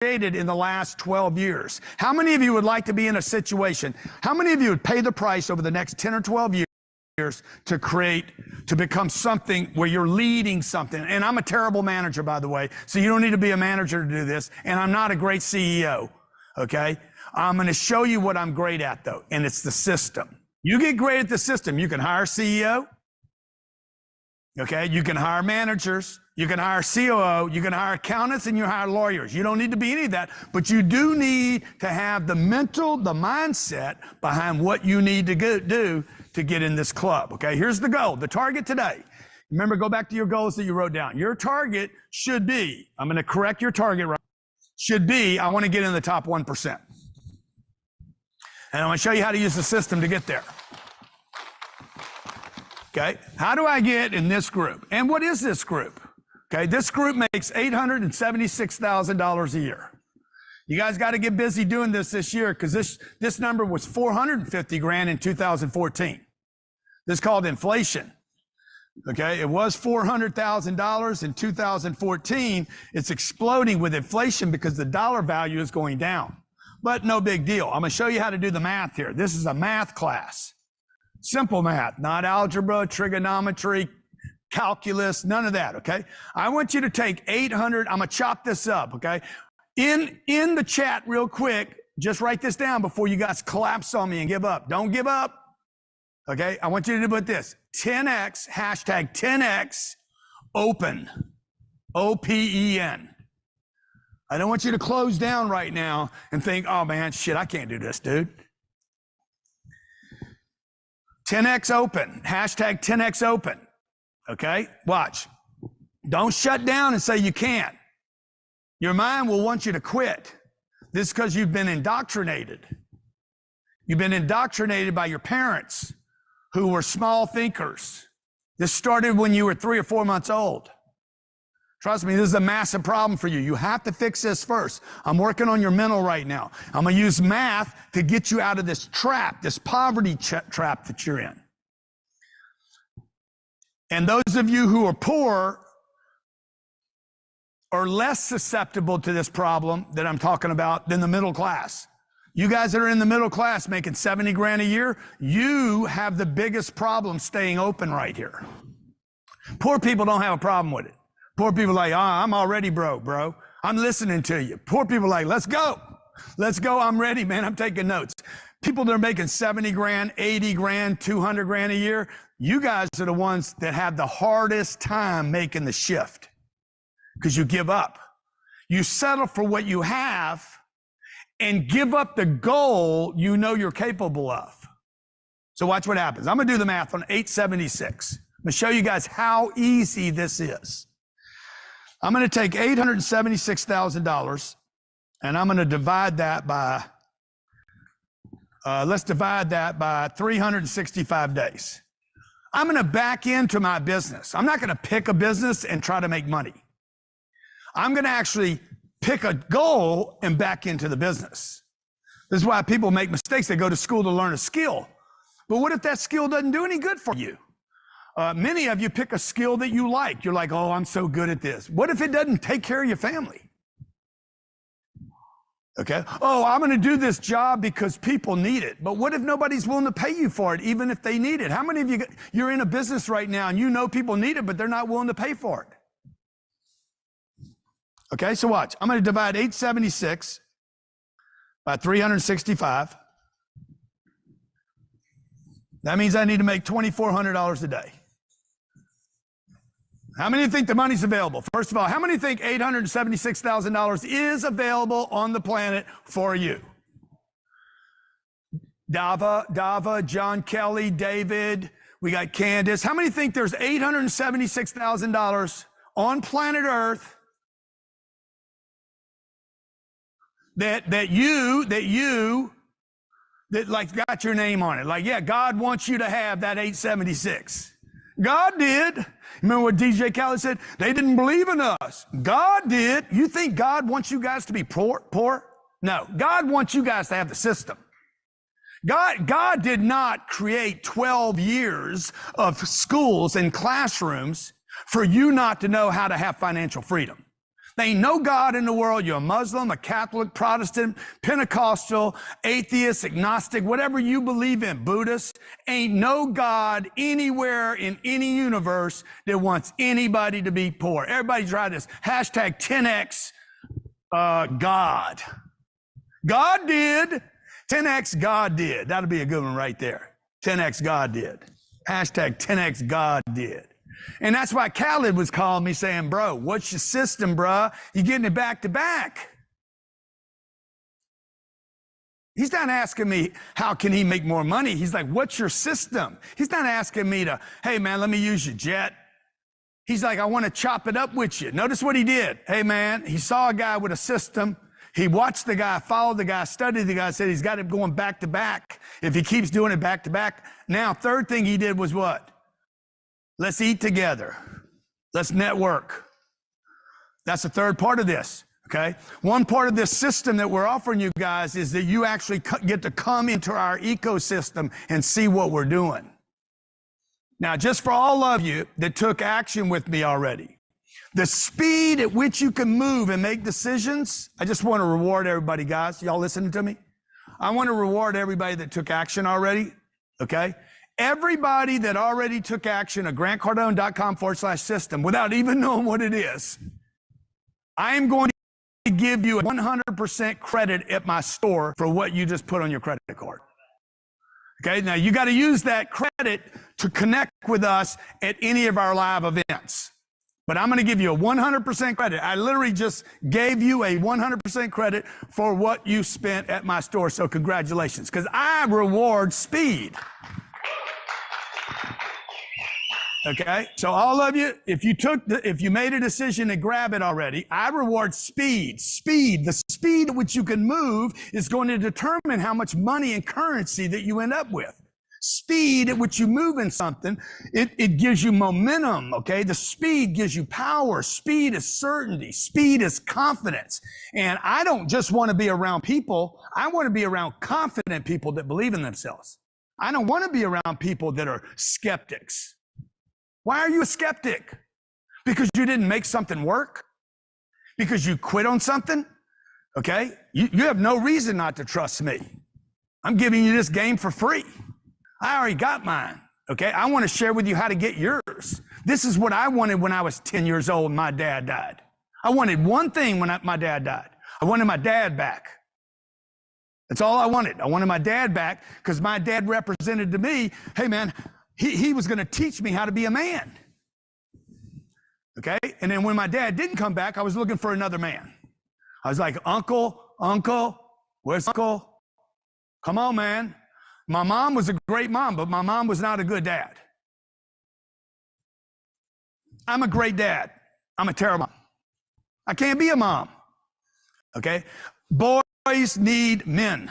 created in the last 12 years. How many of you would like to be in a situation? How many of you would pay the price over the next 10 or 12 years to become something where you're leading something? And I'm a terrible manager, by the way, so you don't need to be a manager to do this. And I'm not a great CEO, okay? I'm going to show you what I'm great at, though, and it's the system. You get great at the system. You can hire a CEO, okay? You can hire managers. You can hire COO, you can hire accountants, and you hire lawyers. You don't need to be any of that, but you do need to have the mindset behind what you need to do to get in this club, okay? Here's the goal, the target today. Remember, go back to your goals that you wrote down. Your target should be, I'm gonna correct your target right, should be, I wanna get in the top 1%. And I'm gonna show you how to use the system to get there. Okay, how do I get in this group? And what is this group? Okay, this group makes $876,000 a year. You guys got to get busy doing this year, because this number was 450 grand in 2014. This is called inflation. Okay, it was $400,000 in 2014. It's exploding with inflation because the dollar value is going down. But no big deal. I'm going to show you how to do the math here. This is a math class. Simple math, not algebra, trigonometry, calculus, none of that, okay? I want you to take 800, I'm gonna chop this up, okay? In the chat real quick, just write this down before you guys collapse on me and give up. Don't give up, okay? I want you to put this, 10X, hashtag 10X, open, O-P-E-N. I don't want you to close down right now and think, oh man, shit, I can't do this, dude. 10X open, hashtag 10X open. Okay, watch. Don't shut down and say you can't. Your mind will want you to quit. This is because you've been indoctrinated. You've been indoctrinated by your parents who were small thinkers. This started when you were 3 or 4 months old. Trust me, this is a massive problem for you. You have to fix this first. I'm working on your mental right now. I'm gonna use math to get you out of this trap, this poverty trap that you're in. And those of you who are poor are less susceptible to this problem that I'm talking about than the middle class. You guys that are in the middle class making 70 grand a year, you have the biggest problem staying open right here. Poor people don't have a problem with it. Poor people are like, oh, I'm already broke, bro. I'm listening to you. Poor people are like, let's go. Let's go, I'm ready, man, I'm taking notes. People that are making 70 grand, 80 grand, 200 grand a year, you guys are the ones that have the hardest time making the shift because you give up. You settle for what you have and give up the goal you know you're capable of. So watch what happens. I'm gonna do the math on 876. I'm gonna show you guys how easy this is. I'm gonna take $876,000 and I'm gonna divide that by, let's divide that by 365 days. I'm gonna back into my business. I'm not gonna pick a business and try to make money. I'm gonna actually pick a goal and back into the business. This is why people make mistakes. They go to school to learn a skill. But what if that skill doesn't do any good for you? Many of you pick a skill that you like. You're like, oh, I'm so good at this. What if it doesn't take care of your family? Okay. Oh, I'm going to do this job because people need it. But what if nobody's willing to pay you for it, even if they need it? How many of you, you're in a business right now and you know people need it, but they're not willing to pay for it? Okay, so watch. I'm going to divide 876 by 365. That means I need to make $2,400 a day. How many think the money's available? First of all, how many think $876,000 is available on the planet for you? Dava, John Kelly, David, we got Candace. How many think there's $876,000 on planet Earth that like got your name on it? Like, yeah, God wants you to have that 876. God did. Remember what DJ Khaled said? They didn't believe in us. God did. You think God wants you guys to be poor? No. God wants you guys to have the system. God did not create 12 years of schools and classrooms for you not to know how to have financial freedom. There ain't no God in the world. You're a Muslim, a Catholic, Protestant, Pentecostal, atheist, agnostic, whatever you believe in, Buddhist. Ain't no God anywhere in any universe that wants anybody to be poor. Everybody try this. Hashtag 10X God. God did. 10X God did. That'll be a good one right there. 10X God did. Hashtag 10X God did. And that's why Khaled was calling me saying, bro, what's your system, bro? You're getting it back to back. He's not asking me, how can he make more money? He's like, what's your system? He's not asking me to, hey, man, let me use your jet. He's like, I want to chop it up with you. Notice what he did. Hey, man, he saw a guy with a system. He watched the guy, followed the guy, studied the guy, said he's got it going back to back. If he keeps doing it back to back. Now, third thing he did was what? Let's eat together. Let's network. That's the third part of this, okay? One part of this system that we're offering you guys is that you actually get to come into our ecosystem and see what we're doing. Now, just for all of you that took action with me already, the speed at which you can move and make decisions, I just want to reward everybody, guys. Y'all listening to me? I want to reward everybody that took action already, okay? Everybody that already took action at grantcardone.com/system without even knowing what it is, I am going to give you 100% credit at my store for what you just put on your credit card. Okay, now you got to use that credit to connect with us at any of our live events. But I'm going to give you a 100% credit. I literally just gave you a 100% credit for what you spent at my store. So congratulations, because I reward speed. Okay, so all of you, if you made a decision to grab it already, I reward speed. Speed, the speed at which you can move is going to determine how much money and currency that you end up with. Speed at which you move in something, it gives you momentum, okay? The speed gives you power. Speed is certainty. Speed is confidence. And I don't just want to be around people. I want to be around confident people that believe in themselves. I don't want to be around people that are skeptics. Why are you a skeptic? Because you didn't make something work? Because you quit on something? Okay? You have no reason not to trust me. I'm giving you this game for free. I already got mine. Okay? I want to share with you how to get yours. This is what I wanted when I was 10 years old and my dad died. I wanted one thing when my dad died. I wanted my dad back. That's all I wanted. I wanted my dad back because my dad represented to me, hey man, he was going to teach me how to be a man. Okay? And then when my dad didn't come back, I was looking for another man. I was like, Uncle, where's Uncle? Come on, man. My mom was a great mom, but my mom was not a good dad. I'm a great dad. I'm a terrible mom. I can't be a mom. Okay? Boys need men.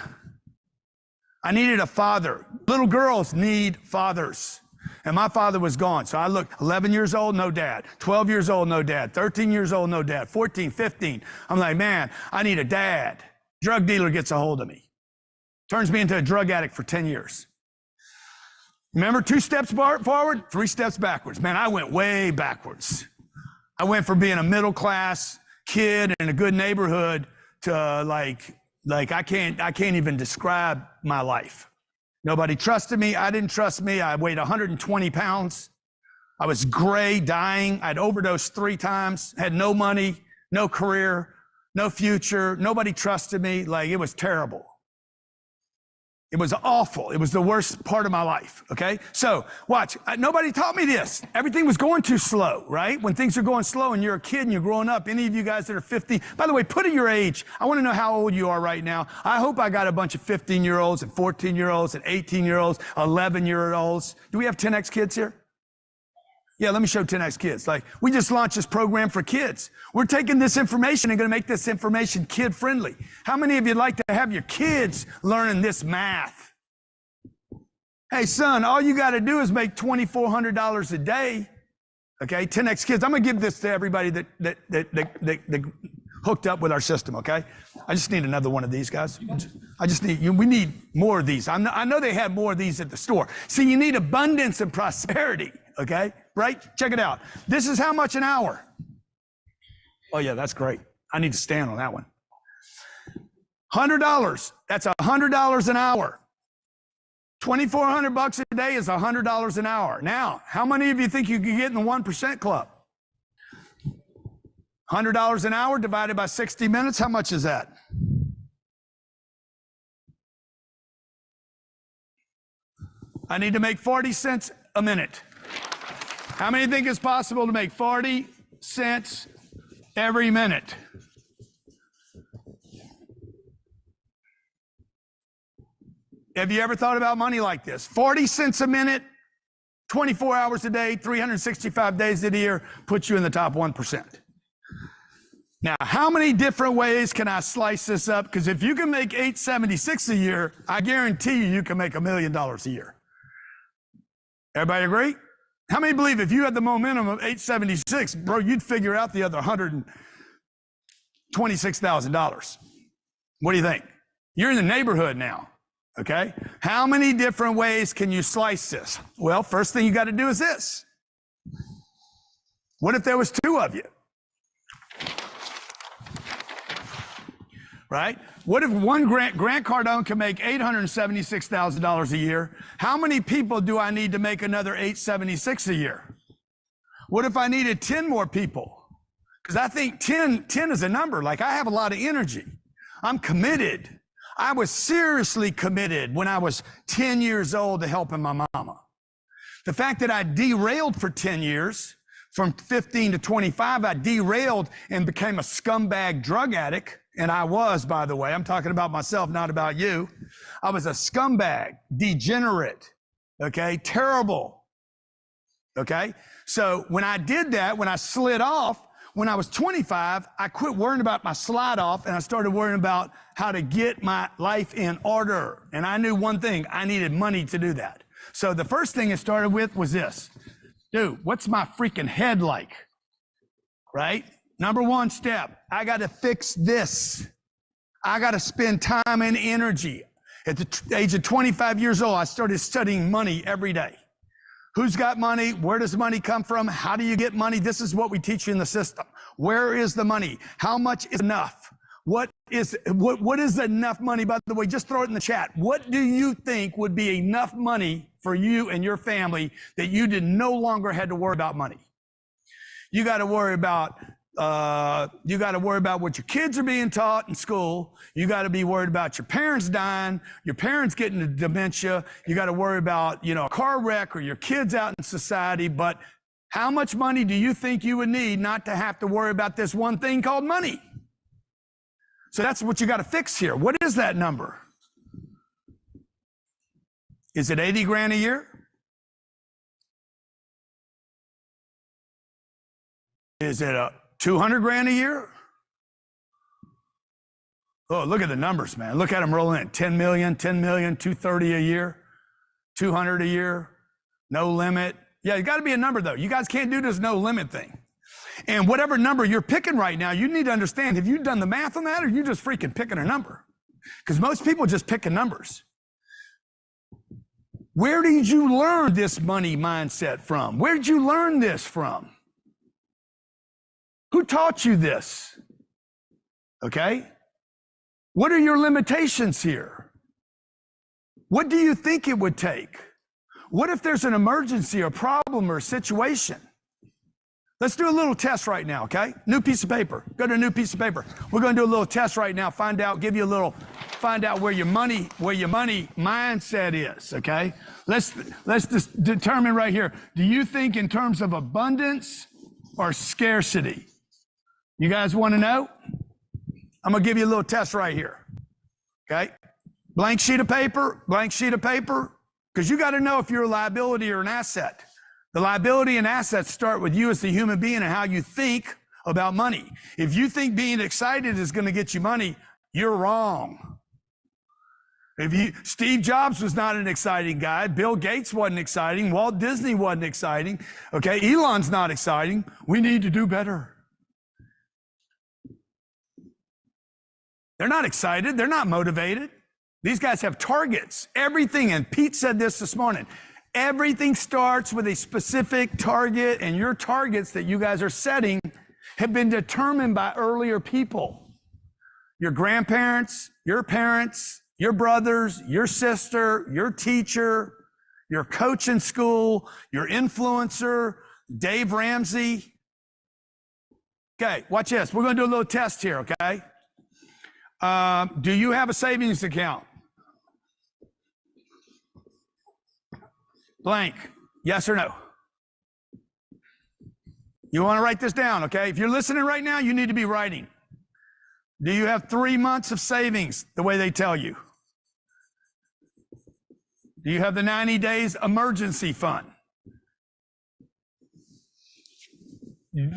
I needed a father. Little girls need fathers. And my father was gone. So I looked 11 years old, no dad. 12 years old, no dad. 13 years old, no dad. 14, 15. I'm like, man, I need a dad. Drug dealer gets a hold of me. Turns me into a drug addict for 10 years. Remember, 2 steps forward, 3 steps backwards. Man, I went way backwards. I went from being a middle class kid in a good neighborhood to like I can't even describe my life. Nobody trusted me. I didn't trust me. I weighed 120 pounds. I was gray, dying. I'd overdosed 3 times, had no money, no career, no future. Nobody trusted me. Like, it was terrible. It was awful. It was the worst part of my life, okay? So, watch. Nobody taught me this. Everything was going too slow, right? When things are going slow and you're a kid and you're growing up, any of you guys that are 50, by the way, put at your age. I want to know how old you are right now. I hope I got a bunch of 15-year-olds and 14-year-olds and 18-year-olds, 11-year-olds. Do we have 10X kids here? Yeah, let me show 10X kids. Like, we just launched this program for kids. We're taking this information and going to make this information kid-friendly. How many of you would like to have your kids learning this math? Hey, son, all you got to do is make $2,400 a day. Okay, 10X kids. I'm going to give this to everybody that hooked up with our system, okay? I just need another one of these, guys. We need more of these. I know they have more of these at the store. See, you need abundance and prosperity, okay? Right? Check it out. This is how much an hour? Oh yeah, that's great. I need to stand on that one. $100. That's $100 an hour. $2,400 a day is $100 an hour. Now, how many of you think you can get in the 1% club? $100 an hour divided by 60 minutes, how much is that? I need to make 40 cents a minute. How many think it's possible to make 40 cents every minute? Have you ever thought about money like this? 40 cents a minute, 24 hours a day, 365 days a year, puts you in the top 1%. Now, how many different ways can I slice this up? Because if you can make $876 a year, I guarantee you can make $1 million a year. Everybody agree? How many believe if you had the momentum of 876, bro, you'd figure out the other $126,000? What do you think? You're in the neighborhood now, okay? How many different ways can you slice this? Well, first thing you got to do is this. What if there was two of you? Right? What if one Grant Cardone can make $876,000 a year? How many people do I need to make another $876 a year? What if I needed 10 more people? Because I think 10 is a number. Like, I have a lot of energy. I'm committed. I was seriously committed when I was 10 years old to helping my mama. The fact that I derailed for 10 years, from 15 to 25, I derailed and became a scumbag drug addict. And I was, by the way, I'm talking about myself, not about you. I was a scumbag, degenerate, okay, terrible, okay? So when I did that, when I slid off, when I was 25, I quit worrying about my slide off and I started worrying about how to get my life in order. And I knew one thing, I needed money to do that. So the first thing it started with was this. Dude, what's my freaking head like, right? Number one step, I got to fix this. I got to spend time and energy. At the age of 25 years old, I started studying money every day. Who's got money? Where does money come from? How do you get money? This is what we teach you in the system. Where is the money? How much is enough? What is enough money? By the way, just throw it in the chat. What do you think would be enough money for you and your family that you no longer had to worry about money? You got to worry about what your kids are being taught in school. You got to be worried about your parents dying, your parents getting dementia. You got to worry about, a car wreck or your kids out in society. But how much money do you think you would need not to have to worry about this one thing called money? So that's what you got to fix here. What is that number? Is it 80 grand a year? Is it 200 grand a year? Oh, look at the numbers, man. Look at them rolling in. 10 million, 230 a year, 200 a year, no limit. Yeah, you got to be a number though. You guys can't do this no limit thing. And whatever number you're picking right now, you need to understand, have you done the math on that or are you just freaking picking a number? Because most people just picking numbers. Where did you learn this money mindset from? Where did you learn this from? Who taught you this? Okay? What are your limitations here? What do you think it would take? What if there's an emergency or problem or a situation? Let's do a little test right now, okay? New piece of paper. Go to a new piece of paper. We're going to do a little test right now. Find out where your money mindset is, okay? Let's just determine right here. Do you think in terms of abundance or scarcity? You guys want to know? I'm going to give you a little test right here. Okay? Blank sheet of paper, because you got to know if you're a liability or an asset. The liability and assets start with you as the human being and how you think about money. If you think being excited is going to get you money, you're wrong. Steve Jobs was not an exciting guy. Bill Gates wasn't exciting. Walt Disney wasn't exciting. Okay? Elon's not exciting. We need to do better. They're not excited. They're not motivated. These guys have targets. Everything, and Pete said this morning, everything starts with a specific target, and your targets that you guys are setting have been determined by earlier people. Your grandparents, your parents, your brothers, your sister, your teacher, your coach in school, your influencer, Dave Ramsey. Okay, watch this. We're going to do a little test here, okay? Do you have a savings account? Blank. Yes or no? You want to write this down, okay? If you're listening right now, you need to be writing. Do you have 3 months of savings the way they tell you? Do you have the 90 days emergency fund?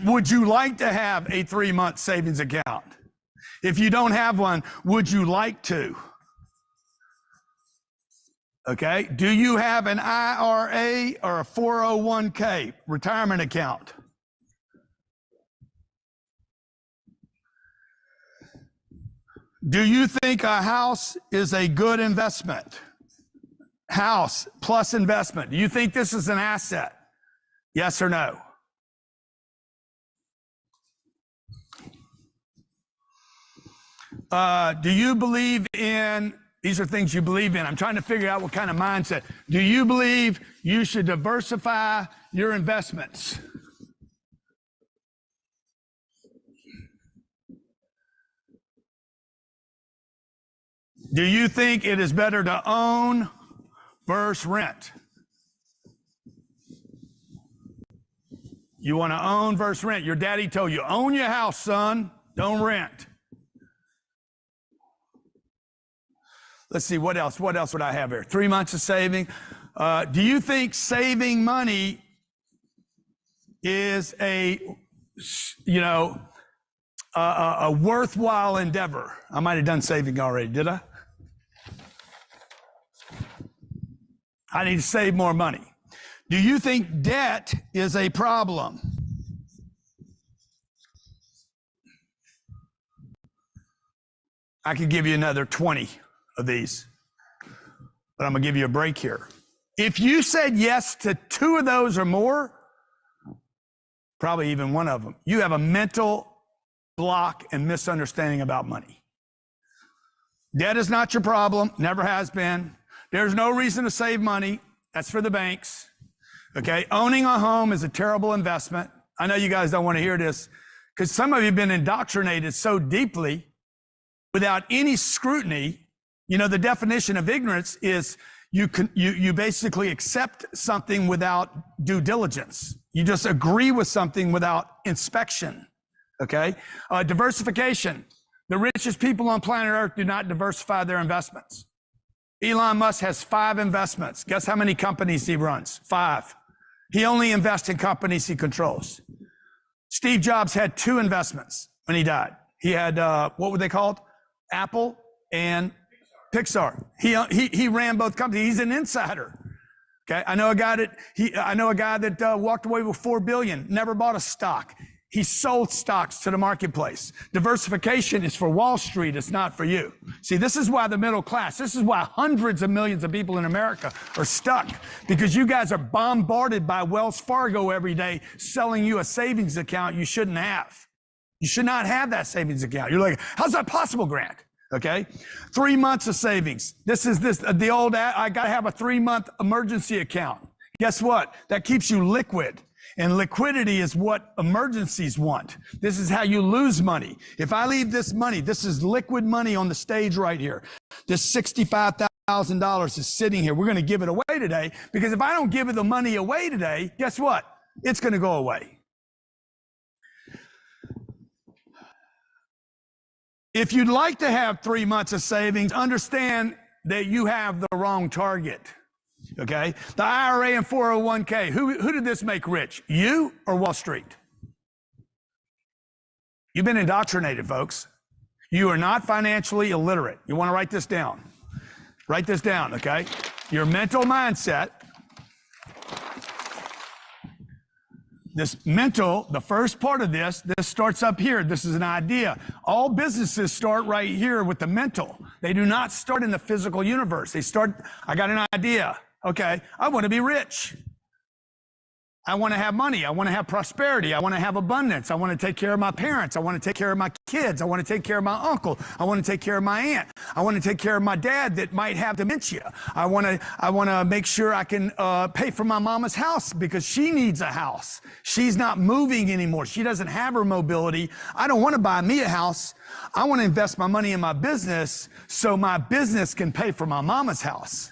Would you like to have a 3-month savings account? If you don't have one, would you like to? Okay. Do you have an IRA or a 401k retirement account? Do you think a house is a good investment? House plus investment. Do you think this is an asset? Yes or no? Do you believe in, these are things you believe in. I'm trying to figure out what kind of mindset. Do you believe you should diversify your investments? Do you think it is better to own versus rent? You want to own versus rent. Your daddy told you, own your house, son, don't rent. Let's see, what else? What else would I have here? 3 months of saving. Do you think saving money is a worthwhile endeavor? I might have done saving already, did I? I need to save more money. Do you think debt is a problem? I could give you another 20 of these, but I'm gonna give you a break here. If you said yes to 2 of those or more, probably even one of them, you have a mental block and misunderstanding about money. Debt is not your problem, never has been. There's no reason to save money. That's for the banks. Okay, owning a home is a terrible investment. I know you guys don't want to hear this because some of you have been indoctrinated so deeply without any scrutiny. You know, the definition of ignorance is you basically accept something without due diligence. You just agree with something without inspection, okay? Diversification. The richest people on planet Earth do not diversify their investments. Elon Musk has 5 investments. Guess how many companies he runs? 5. He only invests in companies he controls. Steve Jobs had 2 investments when he died. He had, what were they called? Apple and Pixar. He ran both companies. He's an insider. Okay, I know a guy that walked away with $4 billion, never bought a stock. He sold stocks to the marketplace. Diversification is for Wall Street. It's not for you. See, this is why the middle class, this is why hundreds of millions of people in America are stuck, because you guys are bombarded by Wells Fargo every day selling you a savings account you shouldn't have. You should not have that savings account. You're like, how's that possible, Grant? Okay, 3 months of savings. The old, I got to have a 3-month emergency account. Guess what? That keeps you liquid. And liquidity is what emergencies want. This is how you lose money. If I leave this money, this is liquid money on the stage right here. This $65,000 is sitting here. We're going to give it away today, because if I don't give the money away today, guess what? It's going to go away. If you'd like to have 3 months of savings, understand that you have the wrong target. Okay, the IRA and 401k, who did this make rich? You or Wall Street? You've been indoctrinated, folks. You are not financially illiterate. You want to write this down. Write this down, okay? Your mental mindset. This mental, the first part of this starts up here. This is an idea. All businesses start right here with the mental. They do not start in the physical universe. They start, I got an idea. Okay, I want to be rich. I want to have money. I want to have prosperity. I want to have abundance. I want to take care of my parents. I want to take care of my kids. I want to take care of my uncle. I want to take care of my aunt. I want to take care of my dad that might have dementia. I want to make sure I can pay for my mama's house because she needs a house. She's not moving anymore. She doesn't have her mobility. I don't want to buy me a house. I want to invest my money in my business so my business can pay for my mama's house.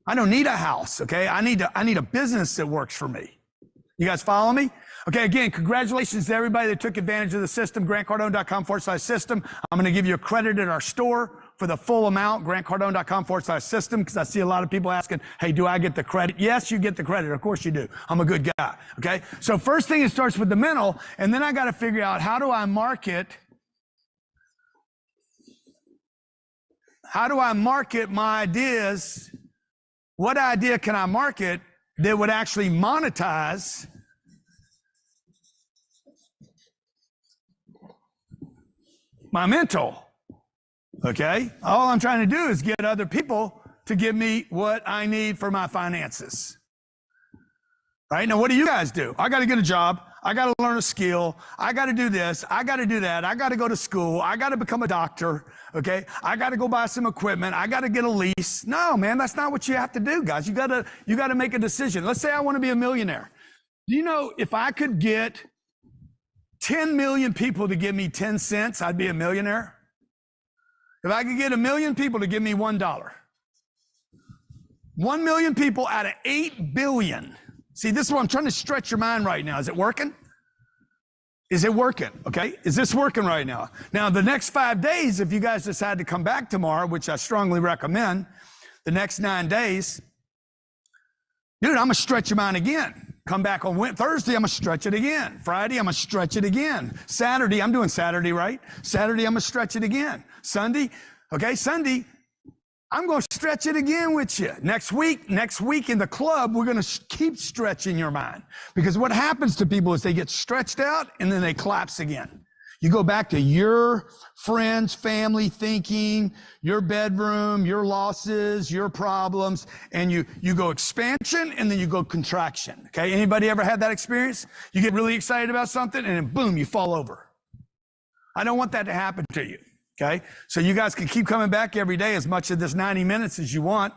I don't need a house, okay? I need a business that works for me. You guys follow me? Okay, again, congratulations to everybody that took advantage of the system, grantcardone.com/system. I'm going to give you a credit at our store for the full amount, grantcardone.com/system, because I see a lot of people asking, hey, do I get the credit? Yes, you get the credit. Of course you do. I'm a good guy, okay? So first thing, it starts with the mental, and then I got to figure out how do I market my ideas. What idea can I market that would actually monetize my mental? Okay? All I'm trying to do is get other people to give me what I need for my finances. Right? Now, what do you guys do? I got to get a job. I got to learn a skill. I got to do this. I got to do that. I got to go to school. I got to become a doctor. Okay. I got to go buy some equipment. I got to get a lease. No, man, that's not what you have to do, guys. You got to make a decision. Let's say I want to be a millionaire. Do you know if I could get 10 million people to give me 10 cents, I'd be a millionaire? If I could get 1 million people to give me $1, 1 million people out of 8 billion. See, this is what I'm trying to stretch your mind right now. Is it working? Is it working? Okay. Is this working right now? Now, the next 5 days, if you guys decide to come back tomorrow, which I strongly recommend, the next 9 days, dude, I'm going to stretch your mind again. Come back on Thursday, I'm going to stretch it again. Friday, I'm going to stretch it again. Saturday, I'm doing Saturday, right? Saturday, I'm going to stretch it again. Sunday, okay, Sunday, I'm going to stretch it again with you. Next week in the club, we're going to keep stretching your mind. Because what happens to people is they get stretched out and then they collapse again. You go back to your friends, family thinking, your bedroom, your losses, your problems, and you go expansion and then you go contraction. Okay, anybody ever had that experience? You get really excited about something and then boom, you fall over. I don't want that to happen to you. Okay, so you guys can keep coming back every day as much of this 90 minutes as you want.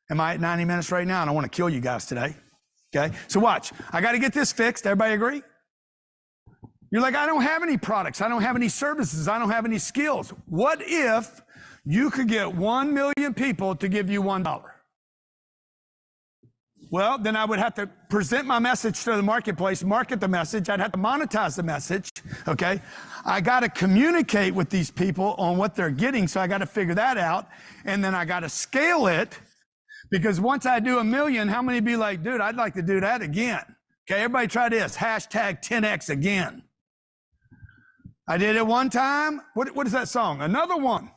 Am I at 90 minutes right now? I don't want to kill you guys today. Okay, so watch. I got to get this fixed. Everybody agree? You're like, I don't have any products. I don't have any services. I don't have any skills. What if you could get 1 million people to give you $1? Well, then I would have to present my message to the marketplace, market the message. I'd have to monetize the message, okay? I got to communicate with these people on what they're getting, so I got to figure that out. And then I got to scale it, because once I do 1 million, how many be like, dude, I'd like to do that again? Okay, everybody try this, hashtag 10X again. I did it one time. What is that song? Another one.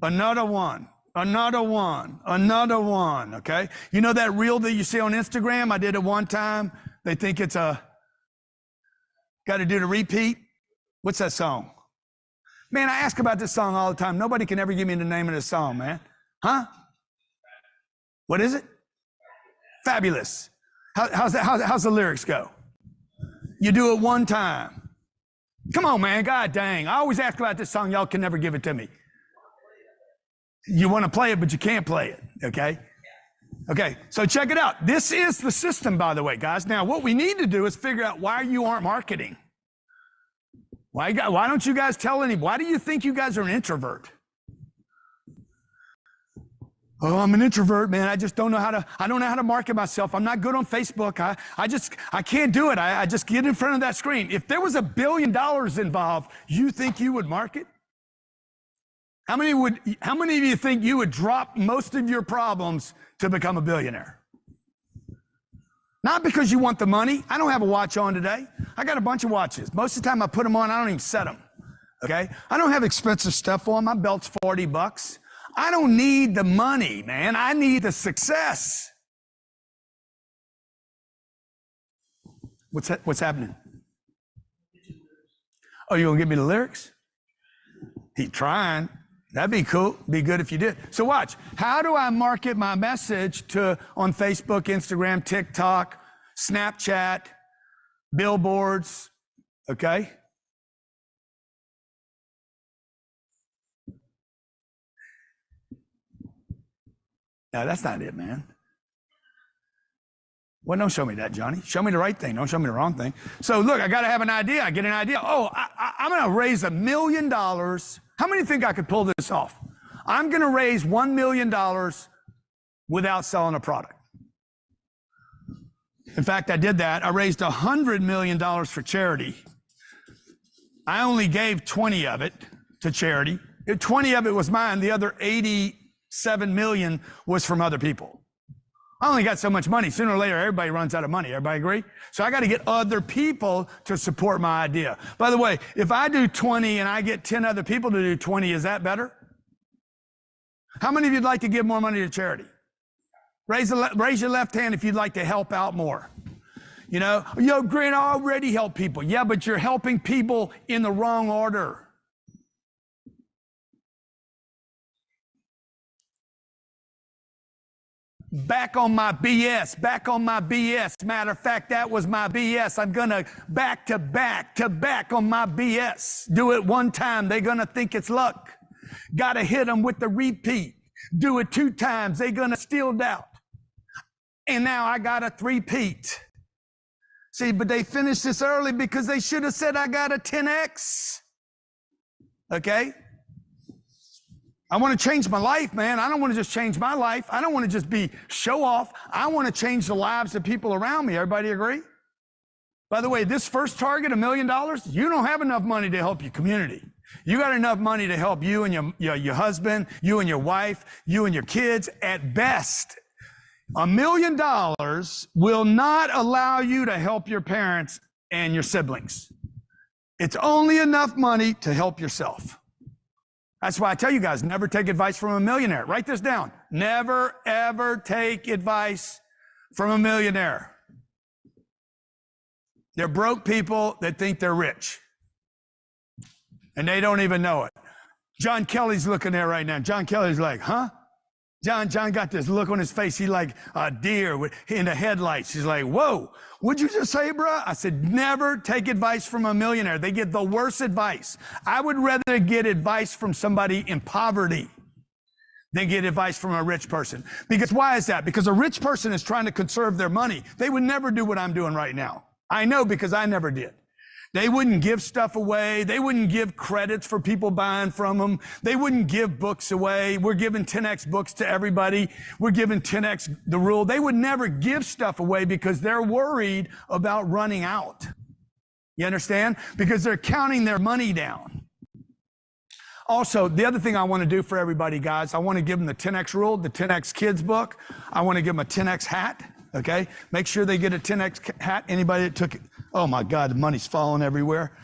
Another one. Another one, another one, okay? You know that reel that you see on Instagram? I did it one time. They think it's got to do the repeat. What's that song? Man, I ask about this song all the time. Nobody can ever give me the name of this song, man. Huh? What is it? Fabulous. How's the lyrics go? You do it one time. Come on, man, God dang. I always ask about this song. Y'all can never give it to me. You want to play it, but you can't play it, okay? Okay, so check it out. This is the system, by the way, guys. Now, what we need to do is figure out why you aren't marketing. Why don't you guys tell anybody? Why do you think you guys are an introvert? Oh, I'm an introvert, man. I just don't know how to market myself. I'm not good on Facebook. I can't do it. I just get in front of that screen. If there was $1 billion involved, you think you would market? How many of you think you would drop most of your problems to become a billionaire? Not because you want the money. I don't have a watch on today. I got a bunch of watches. Most of the time I put them on, I don't even set them. Okay? I don't have expensive stuff on. My belt's $40. I don't need the money, man. I need the success. What's happening? Oh, you gonna give me the lyrics? He trying. That'd be cool. Be good if you did. So watch. How do I market my message on Facebook, Instagram, TikTok, Snapchat, billboards? Okay. No, that's not it, man. Well, don't show me that, Johnny. Show me the right thing. Don't show me the wrong thing. So look, I got to have an idea. I get an idea. Oh, I'm going to raise $1 million. How many think I could pull this off? I'm going to raise $1 million without selling a product. In fact, I did that. I raised $100 million for charity. I only gave 20 of it to charity. 20 of it was mine. The other 87 million was from other people. I only got so much money. Sooner or later, everybody runs out of money. Everybody agree? So I got to get other people to support my idea. By the way, if I do 20 and I get 10 other people to do 20, is that better? How many of you'd like to give more money to charity? Raise your left hand if you'd like to help out more. You know, yo, Grant, I already help people. Yeah, but you're helping people in the wrong order. Back on my BS, back on my BS. Matter of fact, that was my BS. I'm gonna back to back on my BS. Do it one time, they're gonna think it's luck. Gotta hit them with the repeat. Do it 2 times, they're gonna still doubt. And now I got a 3-peat. See, but they finished this early because they should have said I got a 10X. Okay? I want to change my life, man. I don't want to just change my life. I don't want to just be show off. I want to change the lives of people around me. Everybody agree? By the way, this first target, $1 million, you don't have enough money to help your community. You got enough money to help you and your husband, you and your wife, you and your kids at best. $1 million will not allow you to help your parents and your siblings. It's only enough money to help yourself. That's why I tell you guys, never take advice from a millionaire. Write this down. Never, ever take advice from a millionaire. They're broke people that think they're rich. And they don't even know it. John Kelly's looking there right now. John Kelly's like, huh? John got this look on his face. He like a deer in the headlights. He's like, whoa, what'd you just say, bro? I said, never take advice from a millionaire. They get the worst advice. I would rather get advice from somebody in poverty than get advice from a rich person. Because why is that? Because a rich person is trying to conserve their money. They would never do what I'm doing right now. I know because I never did. They wouldn't give stuff away. They wouldn't give credits for people buying from them. They wouldn't give books away. We're giving 10X books to everybody. We're giving 10X the rule. They would never give stuff away because they're worried about running out. You understand? Because they're counting their money down. Also, the other thing I want to do for everybody, guys, I want to give them the 10X rule, the 10X kids book. I want to give them a 10X hat. Okay, make sure they get a 10X hat. Anybody that took it, oh my God, the money's falling everywhere.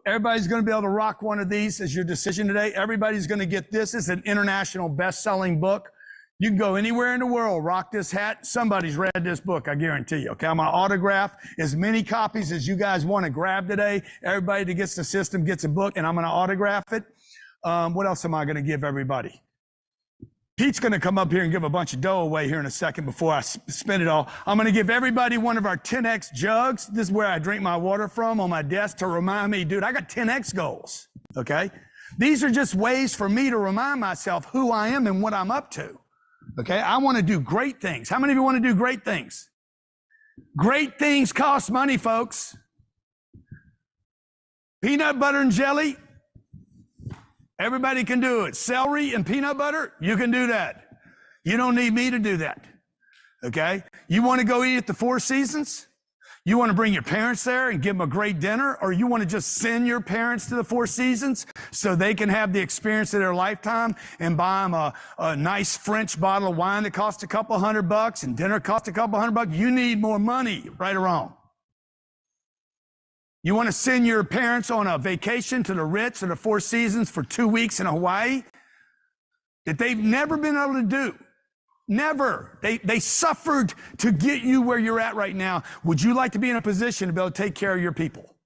Everybody's going to be able to rock one of these as your decision today. Everybody's going to get this. It's an international best-selling book. You can go anywhere in the world, rock this hat. Somebody's read this book, I guarantee you. Okay, I'm going to autograph as many copies as you guys want to grab today. Everybody that gets the system gets a book, and I'm going to autograph it. What else am I going to give everybody? Pete's going to come up here and give a bunch of dough away here in a second before I spend it all. I'm going to give everybody one of our 10X jugs. This is where I drink my water from on my desk to remind me, dude, I got 10X goals, okay? These are just ways for me to remind myself who I am and what I'm up to, okay? I want to do great things. How many of you want to do great things? Great things cost money, folks. Peanut butter and jelly. Everybody can do it. Celery and peanut butter, you can do that. You don't need me to do that, okay? You want to go eat at the Four Seasons? You want to bring your parents there and give them a great dinner? Or you want to just send your parents to the Four Seasons so they can have the experience of their lifetime and buy them a nice French bottle of wine that costs a couple $100 and dinner costs a couple $100? You need more money, right or wrong? You want to send your parents on a vacation to the Ritz or the Four Seasons for 2 weeks in Hawaii that they've never been able to do. Never. They suffered to get you where you're at right now. Would you like to be in a position to be able to take care of your people?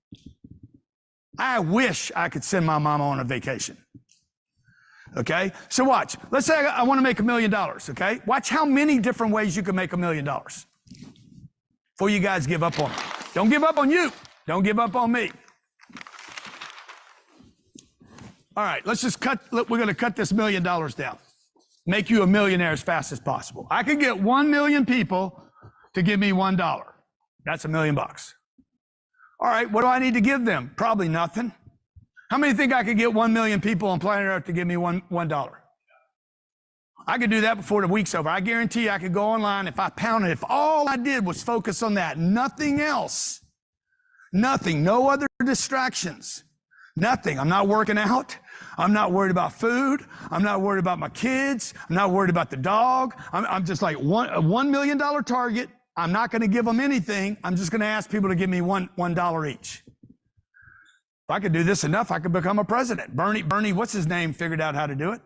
I wish I could send my mama on a vacation. Okay, so watch. Let's say I want to make $1 million. Okay, watch how many different ways you can make $1 million before you guys give up on it. Don't give up on you. Don't give up on me. All right, let's just we're going to cut this $1 million down. Make you a millionaire as fast as possible. I could get 1 million people to give me $1. That's $1 million. All right, what do I need to give them? Probably nothing. How many think I could get 1 million people on planet Earth to give me $1? I could do that before the week's over. I guarantee you I could go online if I pounded. If all I did was focus on that, nothing else, nothing, no other distractions, nothing. I'm not working out. I'm not worried about food. I'm not worried about my kids. I'm not worried about the dog. I'm just like a $1 million target. I'm not going to give them anything. I'm just going to ask people to give me $1 each. If I could do this enough, I could become a president. Bernie, what's his name, figured out how to do it.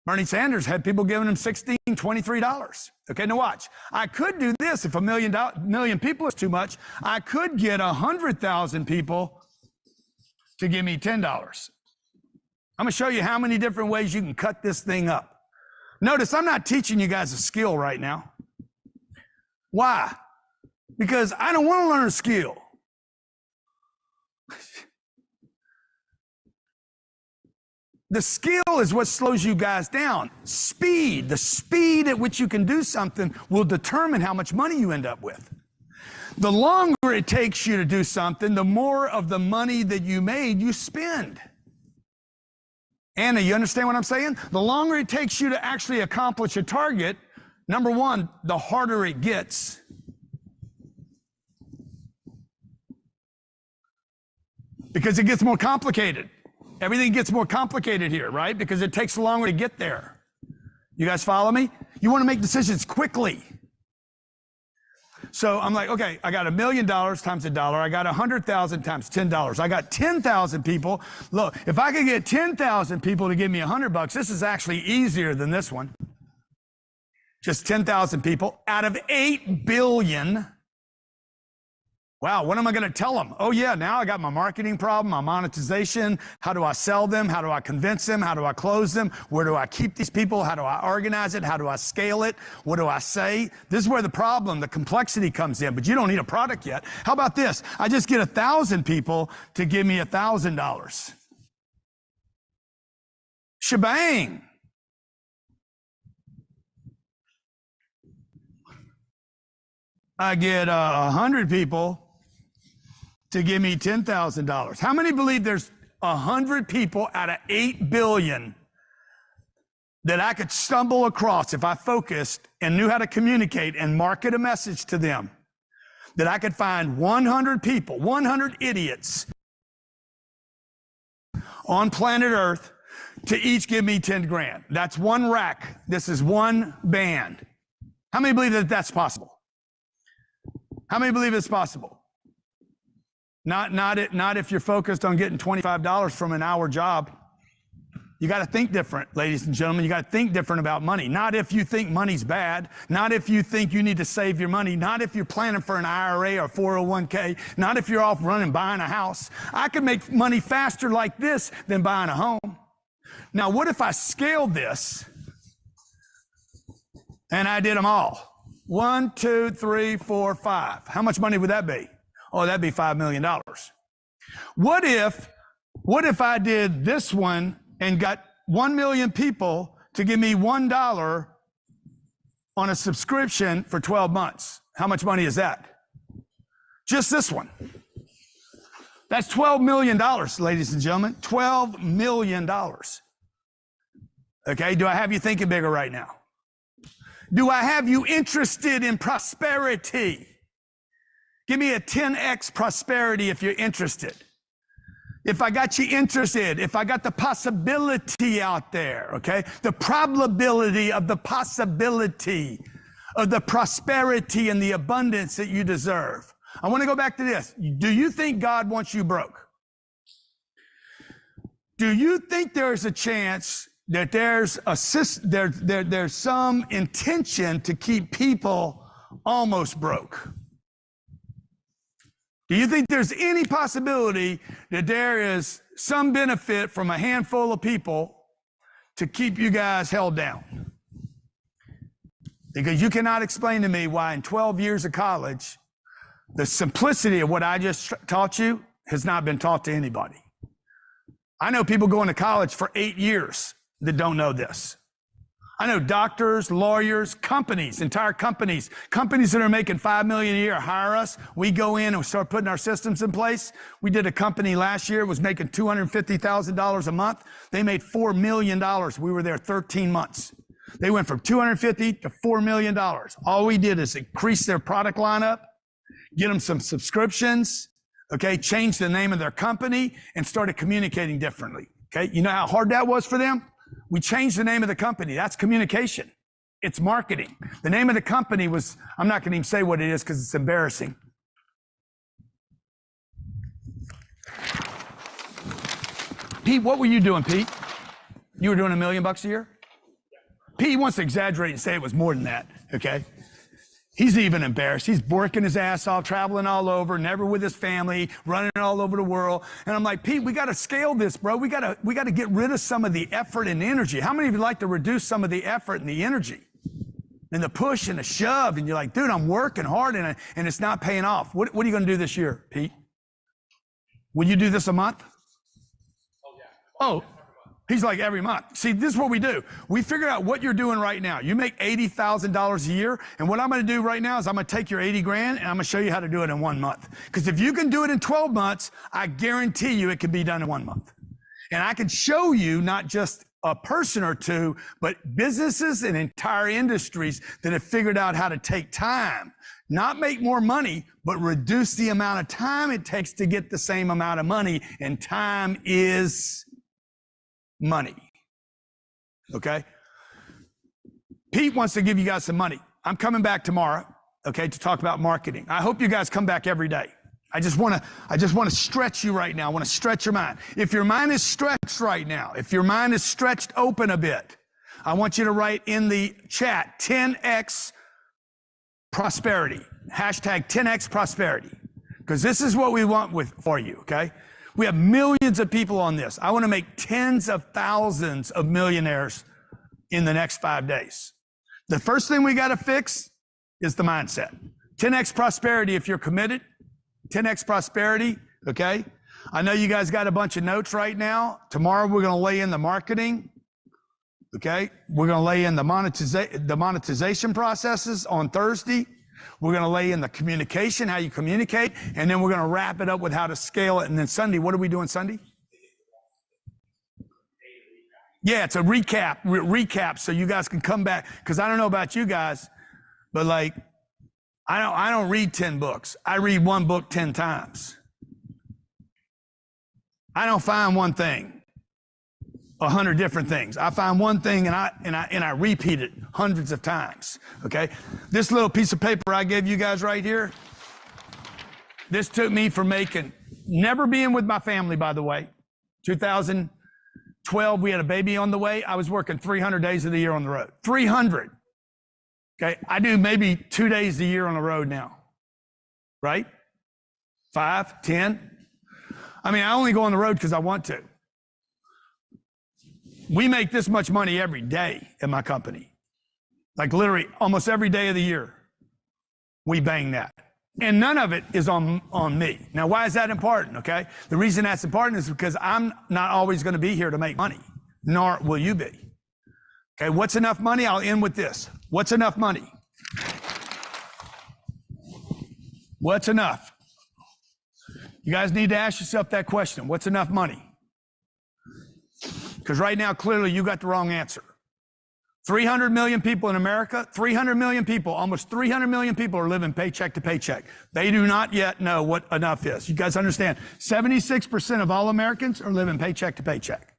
Bernie Sanders had people giving him $16, $23. Okay, now watch. I could do this if a million people is too much. I could get 100,000 people to give me $10. I'm going to show you how many different ways you can cut this thing up. Notice I'm not teaching you guys a skill right now. Why? Because I don't want to learn a skill. The skill is what slows you guys down. Speed, the speed at which you can do something will determine how much money you end up with. The longer it takes you to do something, the more of the money that you made you spend. Anna, you understand what I'm saying? The longer it takes you to actually accomplish a target, number one, the harder it gets. Because it gets more complicated. Everything gets more complicated here, right? Because it takes longer to get there. You guys follow me? You want to make decisions quickly. So I'm like, okay, I got $1 million times $1. I got 100,000 times $10. I got 10,000 people. Look, if I could get 10,000 people to give me $100, this is actually easier than this one. Just 10,000 people out of 8 billion. Wow, what am I going to tell them? Oh yeah, now I got my marketing problem, my monetization. How do I sell them? How do I convince them? How do I close them? Where do I keep these people? How do I organize it? How do I scale it? What do I say? This is where the problem, the complexity comes in, but you don't need a product yet. How about this? I just get 1,000 people to give me $1,000. Shebang. I get 100 people to give me $10,000. How many believe there's 100 people out of 8 billion that I could stumble across if I focused and knew how to communicate and market a message to them? That I could find 100 people, 100 idiots on planet Earth to each give me 10 grand. That's one rack. This is one band. How many believe that that's possible? How many believe it's possible? Not if you're focused on getting $25 from an hour job. You got to think different, ladies and gentlemen. You got to think different about money. Not if you think money's bad. Not if you think you need to save your money. Not if you're planning for an IRA or 401k. Not if you're off running, buying a house. I could make money faster like this than buying a home. Now, what if I scaled this and I did them all? 1, 2, 3, 4, 5. How much money would that be? Oh, that'd be $5 million. What if I did this one and got 1 million people to give me $1 on a subscription for 12 months? How much money is that? Just this one. That's $12 million, ladies and gentlemen. $12 million. Okay, do I have you thinking bigger right now? Do I have you interested in prosperity? Give me a 10x prosperity if you're interested. If I got you interested, if I got the possibility out there, okay? The probability of the possibility of the prosperity and the abundance that you deserve. I want to go back to this. Do you think God wants you broke? Do you think there's a chance that there's some intention to keep people almost broke? Do you think there's any possibility that there is some benefit from a handful of people to keep you guys held down. Because you cannot explain to me why in 12 years of college, the simplicity of what I just taught you has not been taught to anybody. I know people going to college for 8 years that don't know this. I know doctors, lawyers, companies, entire companies that are making $5 million a year hire us. We go in and we start putting our systems in place. We did a company last year, was making $250,000 a month. They made $4 million. We were there 13 months. They went from $250,000 to $4 million. All we did is increase their product lineup, get them some subscriptions, okay, change the name of their company, and started communicating differently. Okay, you know how hard that was for them? We changed the name of the company. That's communication. It's marketing. The name of the company was, I'm not going to even say what it is because it's embarrassing. Pete, what were you doing, Pete? You were doing $1 million a year? Pete wants to exaggerate and say it was more than that, okay? He's even embarrassed. He's working his ass off, traveling all over, never with his family, running all over the world. And I'm like, Pete, we got to scale this, bro. We got to get rid of some of the effort and energy. How many of you like to reduce some of the effort and the energy and the push and the shove? And you're like, dude, I'm working hard and it's not paying off. What are you going to do this year, Pete? Will you do this a month? Oh, yeah. Oh. He's like, every month. See, this is what we do. We figure out what you're doing right now. You make $80,000 a year. And what I'm going to do right now is I'm going to take your 80 grand and I'm going to show you how to do it in 1 month. Because if you can do it in 12 months, I guarantee you it can be done in 1 month. And I can show you not just a person or two, but businesses and entire industries that have figured out how to take time, not make more money, but reduce the amount of time it takes to get the same amount of money. And time is money. Okay? Pete wants to give you guys some money. I'm coming back tomorrow, okay, to talk about marketing. I hope you guys come back every day. I just want to stretch you right now. I want to stretch your mind. If your mind is stretched right now, if your mind is stretched open a bit, I want you to write in the chat 10x prosperity. Hashtag 10x prosperity. Because this is what we want for you, okay? We have millions of people on this. I want to make tens of thousands of millionaires in the next 5 days. The first thing we got to fix is the mindset. 10x prosperity if you're committed. 10x prosperity, okay? I know you guys got a bunch of notes right now. Tomorrow we're going to lay in the marketing, okay? We're going to lay in the monetization processes on Thursday. We're going to lay in the communication, how you communicate, and then we're going to wrap it up with how to scale it. And then Sunday, what are we doing Sunday? Yeah, it's a recap so you guys can come back. Because I don't know about you guys, but like, I don't read 10 books. I read one book 10 times. I don't find one thing 100 different things. I find one thing and I repeat it hundreds of times. Okay? This little piece of paper I gave you guys right here, this took me from never being with my family, by the way. 2012, we had a baby on the way. I was working 300 days of the year on the road. 300. Okay? I do maybe 2 days a year on the road now. Right? 5, 10. I mean, I only go on the road because I want to. We make this much money every day in my company. Like literally almost every day of the year, we bang that. And none of it is on me. Now, why is that important, okay? The reason that's important is because I'm not always going to be here to make money, nor will you be. Okay, what's enough money? I'll end with this. What's enough money? What's enough? You guys need to ask yourself that question. What's enough money? Because right now, clearly, you got the wrong answer. 300 million people in America, 300 million people, almost 300 million people are living paycheck to paycheck. They do not yet know what enough is. You guys understand, 76% of all Americans are living paycheck to paycheck.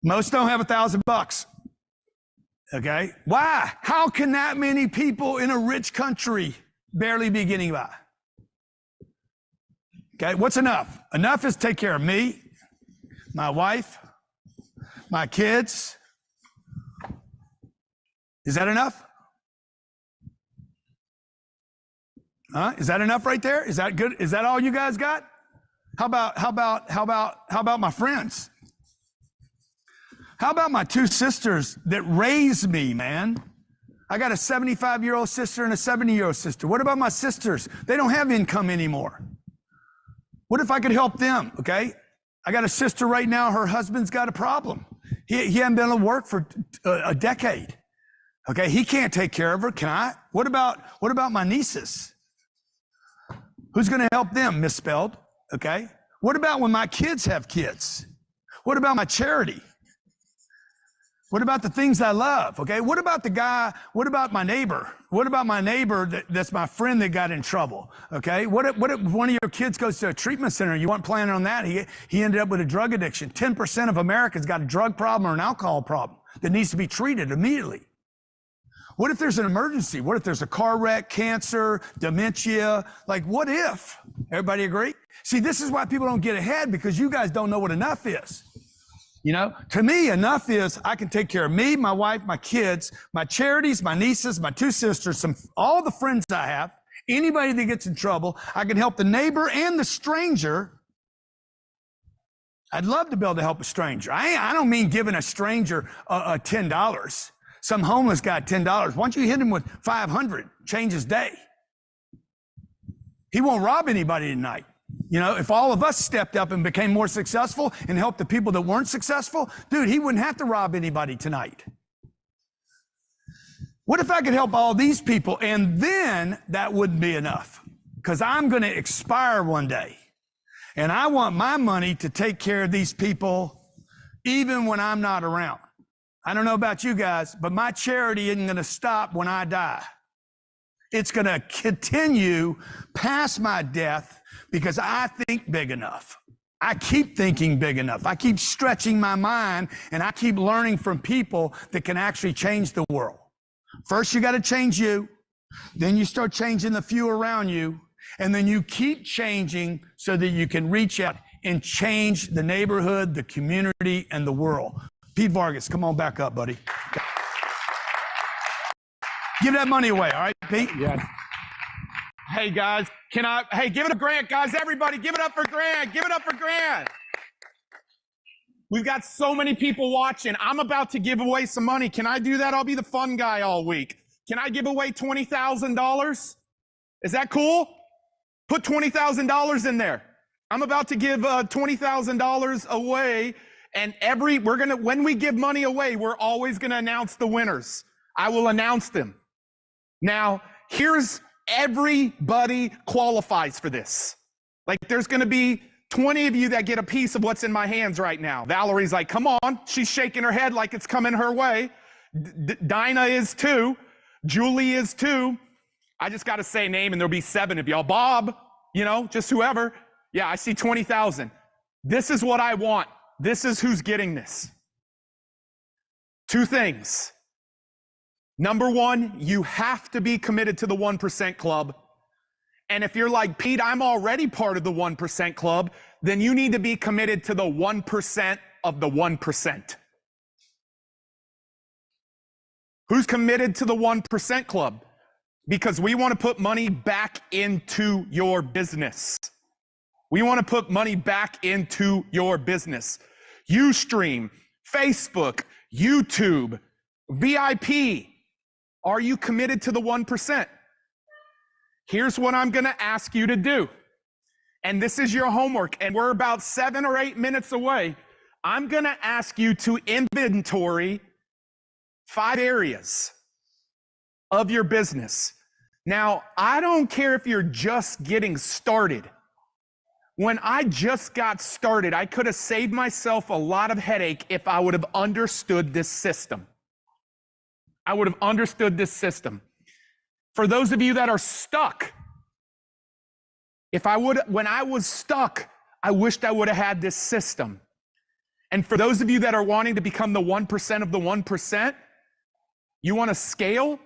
Most don't have $1,000. Okay? Why? How can that many people in a rich country barely be getting by? Okay, what's enough? Enough is take care of me, my wife, my kids. Is that enough? Huh? Is that enough right there? Is that good? Is that all you guys got? How about my friends? How about my two sisters that raised me, man? I got a 75-year-old sister and a 70-year-old sister. What about my sisters? They don't have income anymore. What if I could help them, okay? I got a sister right now, her husband's got a problem. He hasn't been able to work for a decade. Okay, he can't take care of her. Can I? What about my nieces? Who's going to help them? Misspelled. Okay. What about when my kids have kids? What about my charity? What about the things I love? Okay. What about the guy? What about my neighbor? What about my neighbor that's my friend that got in trouble? Okay. What if one of your kids goes to a treatment center? You weren't planning on that. He ended up with a drug addiction. 10% of Americans got a drug problem or an alcohol problem that needs to be treated immediately. What if there's an emergency? What if there's a car wreck, cancer, dementia? Like, what if? Everybody agree? See, this is why people don't get ahead, because you guys don't know what enough is. You know, to me, enough is I can take care of me, my wife, my kids, my charities, my nieces, my two sisters, all the friends I have, anybody that gets in trouble. I can help the neighbor and the stranger. I'd love to be able to help a stranger. I don't mean giving a stranger $10. Some homeless guy $10. Why don't you hit him with 500? Change his day. He won't rob anybody tonight. You know, if all of us stepped up and became more successful and helped the people that weren't successful, dude, he wouldn't have to rob anybody tonight. What if I could help all these people? And then that wouldn't be enough, because I'm going to expire one day. And I want my money to take care of these people even when I'm not around. I don't know about you guys, but my charity isn't going to stop when I die. It's going to continue past my death, because I think big enough. I keep thinking big enough. I keep stretching my mind, and I keep learning from people that can actually change the world. First, you got to change you. Then you start changing the few around you. And then you keep changing so that you can reach out and change the neighborhood, the community, and the world. Pete Vargas, come on back up, buddy. Give that money away, all right, Pete? Yes. Hey, guys, give it up, Grant, guys, everybody, give it up for Grant. Give it up for Grant. We've got so many people watching. I'm about to give away some money. Can I do that? I'll be the fun guy all week. Can I give away $20,000? Is that cool? Put $20,000 in there. I'm about to give $20,000 away. And when we give money away, we're always going to announce the winners. I will announce them. Now, everybody qualifies for this. Like, there's going to be 20 of you that get a piece of what's in my hands right now. Valerie's like, come on. She's shaking her head like it's coming her way. Dinah is too. Julie is too. I just got to say a name and there'll be 7 of y'all. Bob, just whoever. Yeah, I see 20,000. This is what I want. This is who's getting this. 2 things. Number 1, you have to be committed to the 1% club. And if you're like, Pete, I'm already part of the 1% club, then you need to be committed to the 1% of the 1%. Who's committed to the 1% club? Because we want to put money back into your business. We want to put money back into your business. Ustream, Facebook, YouTube, VIP. Are you committed to the 1%? Here's what I'm going to ask you to do. And this is your homework. And we're about 7 or 8 minutes away. I'm going to ask you to inventory 5 areas of your business. Now, I don't care if you're just getting started. When I just got started, I could have saved myself a lot of headache if I would have understood this system. I would have understood this system. For those of you that are stuck, when I was stuck, I wished I would have had this system. And for those of you that are wanting to become the 1% of the 1%, you want to scale,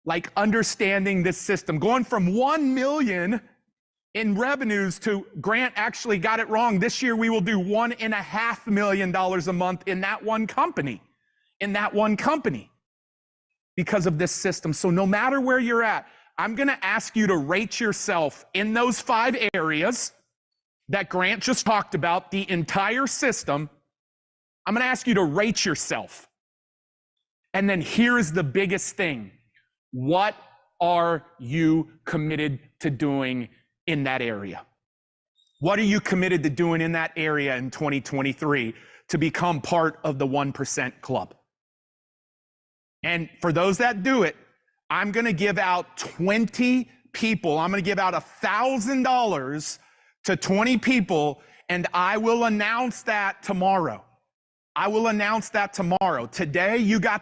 like understanding this system. Going from 1 million in revenues to, Grant actually got it wrong. This year we will do $1.5 million a month in that one company. Because of this system. So no matter where you're at, I'm going to ask you to rate yourself in those 5 areas that Grant just talked about, the entire system. I'm going to ask you to rate yourself. And then here is the biggest thing. What are you committed to doing in that area? What are you committed to doing in that area in 2023 to become part of the 1% club? And for those that do it, I'm going to give out 20 people. I'm going to give out $1,000 to 20 people, and I will announce that tomorrow. I will announce that tomorrow. Today, you got